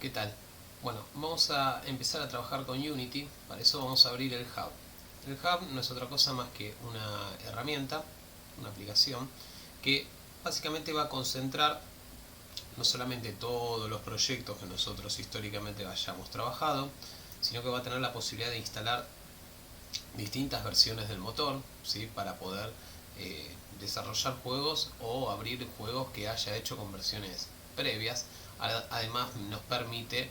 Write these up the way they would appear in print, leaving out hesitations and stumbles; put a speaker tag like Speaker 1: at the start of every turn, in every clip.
Speaker 1: ¿Qué tal? Bueno, vamos a empezar a trabajar con Unity. Para eso vamos a abrir el Hub. El Hub no es otra cosa más que una herramienta, una aplicación, que básicamente va a concentrar no solamente todos los proyectos que nosotros históricamente hayamos trabajado, sino que va a tener la posibilidad de instalar distintas versiones del motor, ¿sí? Para poder desarrollar juegos o abrir juegos que haya hecho con versiones previas. Además nos permite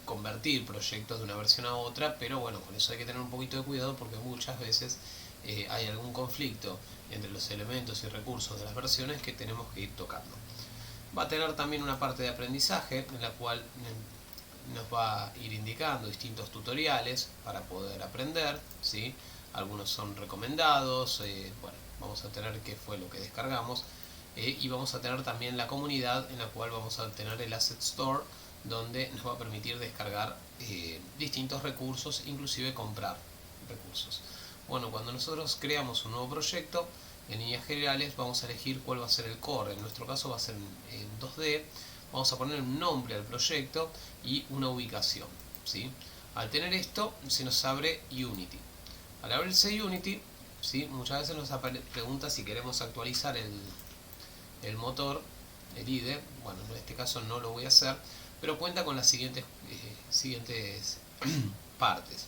Speaker 1: convertir proyectos de una versión a otra, pero bueno, con eso hay que tener un poquito de cuidado porque muchas veces hay algún conflicto entre los elementos y recursos de las versiones que tenemos que ir tocando. Va a tener también una parte de aprendizaje en la cual nos va a ir indicando distintos tutoriales para poder aprender, ¿sí? Algunos son recomendados, bueno, vamos a tener qué fue lo que descargamos, y vamos a tener también la comunidad en la cual vamos a tener el Asset Store, donde nos va a permitir descargar distintos recursos, inclusive comprar recursos. Bueno, cuando nosotros creamos un nuevo proyecto, en líneas generales vamos a elegir cuál va a ser el core. En nuestro caso va a ser en 2D. Vamos a poner un nombre al proyecto y una ubicación, ¿sí? Al tener esto se nos abre Unity. Al abrirse Unity, ¿sí? Muchas veces nos pregunta si queremos actualizar el motor, el IDE. Bueno, en este caso no lo voy a hacer, pero cuenta con las siguientes partes.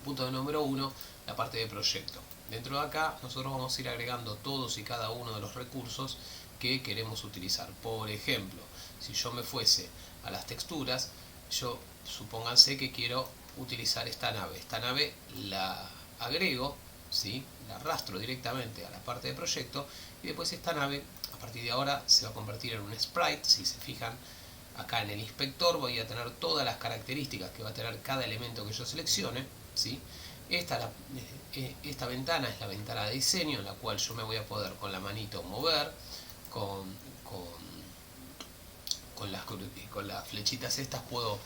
Speaker 1: Punto número 1, la parte de proyecto. Dentro de acá nosotros vamos a ir agregando todos y cada uno de los recursos que queremos utilizar. Por ejemplo, si yo me fuese a las texturas, yo supónganse que quiero utilizar esta nave. Esta nave la agrego, ¿sí? La arrastro directamente a la parte de proyecto y después esta nave a partir de ahora se va a convertir en un sprite. Si se fijan acá en el inspector voy a tener todas las características que va a tener cada elemento que yo seleccione, ¿sí? Esta ventana es la ventana de diseño en la cual yo me voy a poder con la manito mover, con las flechitas estas puedo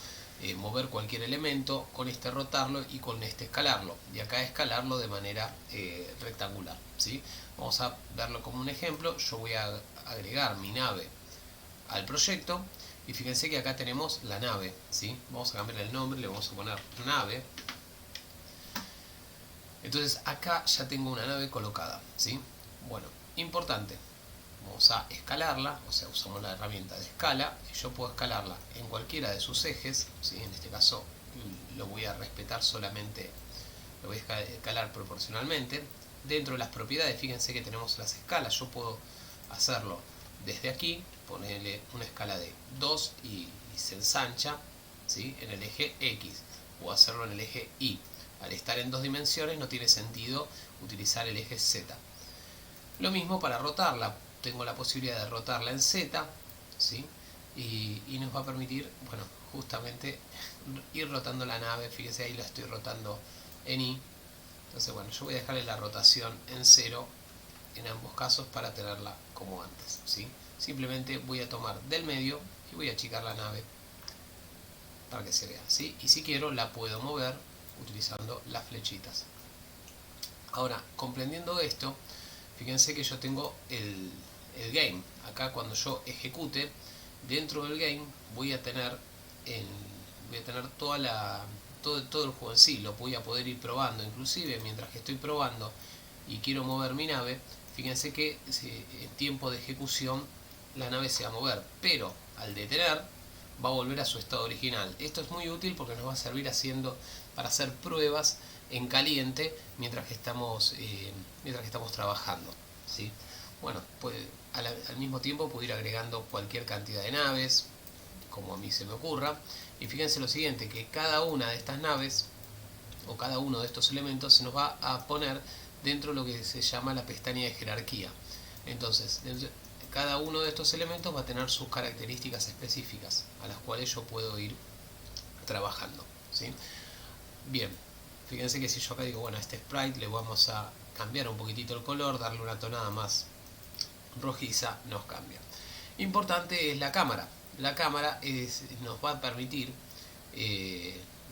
Speaker 1: mover cualquier elemento, con este rotarlo y con este escalarlo, y acá escalarlo de manera rectangular, ¿sí? Vamos a verlo como un ejemplo. Yo voy a agregar mi nave al proyecto y fíjense que acá tenemos la nave, ¿sí? Vamos a cambiar el nombre, le vamos a poner nave. Entonces acá ya tengo una nave colocada, ¿sí? Bueno, importante, vamos a escalarla, o sea, usamos la herramienta de escala y yo puedo escalarla en cualquiera de sus ejes, ¿sí? En este caso lo voy a respetar solamente, lo voy a escalar proporcionalmente. Dentro de las propiedades, fíjense que tenemos las escalas. Yo puedo hacerlo desde aquí, ponerle una escala de 2 y se ensancha, ¿sí? En el eje X, o hacerlo en el eje Y. Al estar en 2 dimensiones no tiene sentido utilizar el eje Z. Lo mismo para rotarla, tengo la posibilidad de rotarla en Z, ¿sí? Y nos va a permitir, bueno, justamente ir rotando la nave. Fíjense, ahí la estoy rotando en Y. Entonces, bueno, yo voy a dejarle la rotación en 0 en ambos casos para tenerla como antes, ¿sí? Simplemente voy a tomar del medio y voy a achicar la nave para que se vea, ¿sí? Y si quiero la puedo mover utilizando las flechitas. Ahora, comprendiendo esto, fíjense que yo tengo el game. Acá cuando yo ejecute, dentro del game voy a tener todo el juego en sí. Lo voy a poder ir probando. Inclusive mientras que estoy probando y quiero mover mi nave, fíjense que en tiempo de ejecución la nave se va a mover, pero al detener va a volver a su estado original. Esto es muy útil porque nos va a servir para hacer pruebas en caliente mientras que estamos trabajando, ¿sí? Bueno, pues al mismo tiempo puedo ir agregando cualquier cantidad de naves como a mí se me ocurra. Y fíjense lo siguiente, que cada una de estas naves o cada uno de estos elementos se nos va a poner dentro de lo que se llama la pestaña de jerarquía. Entonces, cada uno de estos elementos va a tener sus características específicas a las cuales yo puedo ir trabajando, ¿sí? Bien, fíjense que si yo acá digo, bueno, a este sprite le vamos a cambiar un poquitito el color, darle una tonada más rojiza, nos cambia. Importante es la cámara. La cámara nos va a permitir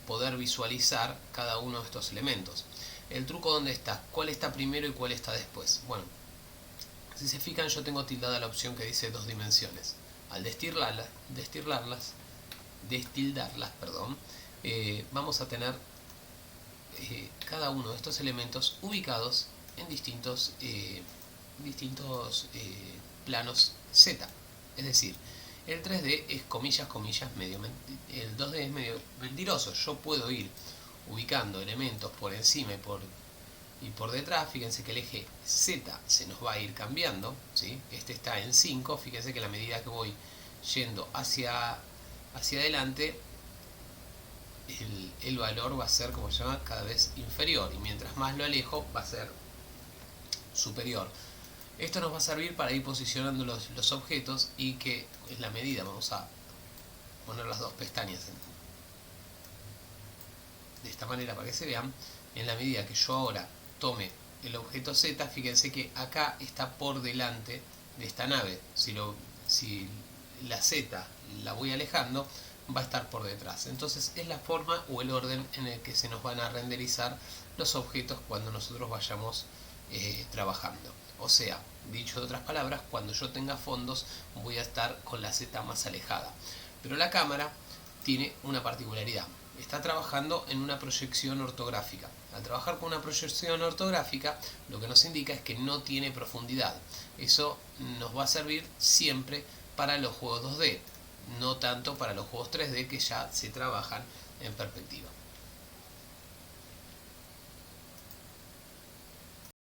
Speaker 1: poder visualizar cada uno de estos elementos. El truco, ¿dónde está? ¿Cuál está primero y cuál está después? Bueno, si se fijan, yo tengo tildada la opción que dice 2 dimensiones. Al destirlarlas, destildarlas, perdón, vamos a tener cada uno de estos elementos ubicados en distintos planos Z. Es decir, el 3D es comillas, comillas, el 2D es medio mentiroso. Yo puedo ir ubicando elementos por encima y por detrás. Fíjense que el eje Z se nos va a ir cambiando, ¿sí? Este está en 5, fíjense que a la medida que voy yendo hacia adelante, el valor va a ser, como se llama, cada vez inferior, y mientras más lo alejo va a ser superior. Esto nos va a servir para ir posicionando los objetos, y que en la medida, vamos a poner las dos pestañas de esta manera para que se vean, en la medida que yo ahora tome el objeto Z, fíjense que acá está por delante de esta nave. Si la Z la voy alejando, va a estar por detrás. Entonces es la forma o el orden en el que se nos van a renderizar los objetos cuando nosotros vayamos trabajando. O sea, dicho de otras palabras, cuando yo tenga fondos voy a estar con la Z más alejada. Pero la cámara tiene una particularidad: está trabajando en una proyección ortográfica. Al trabajar con una proyección ortográfica, lo que nos indica es que no tiene profundidad. Eso nos va a servir siempre para los juegos 2D, no tanto para los juegos 3D, que ya se trabajan en perspectiva.